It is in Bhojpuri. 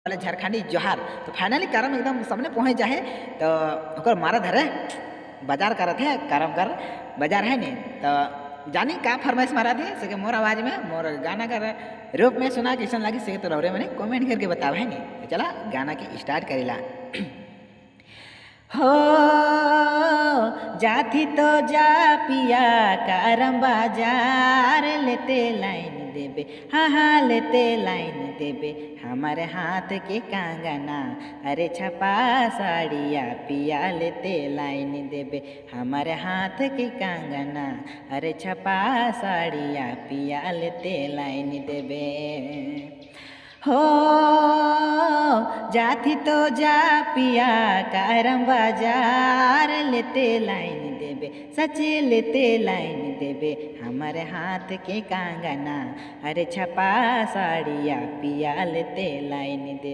वाले झारखंडी जोहार। तो फाइनली करम एकदम सामने पहुँच जाए तो ओकर मारा धरे बाजार करत है करम कर बाजार है नहीं तो जानी का फरमाइश मारा थे सके मोर आवाज़ में मोर गाना कर रूप में सुना कैसन लगी से तो रौरे मैंने कमेंट करके बतावा है नहीं तो चला गाना के स्टार्ट करेला। हो जाती तो जा पिया करम बाजार लेते लाइन देबे हाँ हाँ लेते लाइन देबे हमारे हाथ के कंगना अरे छपा साड़िया पिया लेते लाइन देबे हमारे हाथ के कंगना अरे छपा साड़िया पिया लेते लाइन देबे। हो जाती तो जा पिया करम बाजार लेते लाइन देबे सचे लेते लाइन देबे हमारे हाथ के कंगना अरे छपा साड़िया पिया लेते लाइन देबे।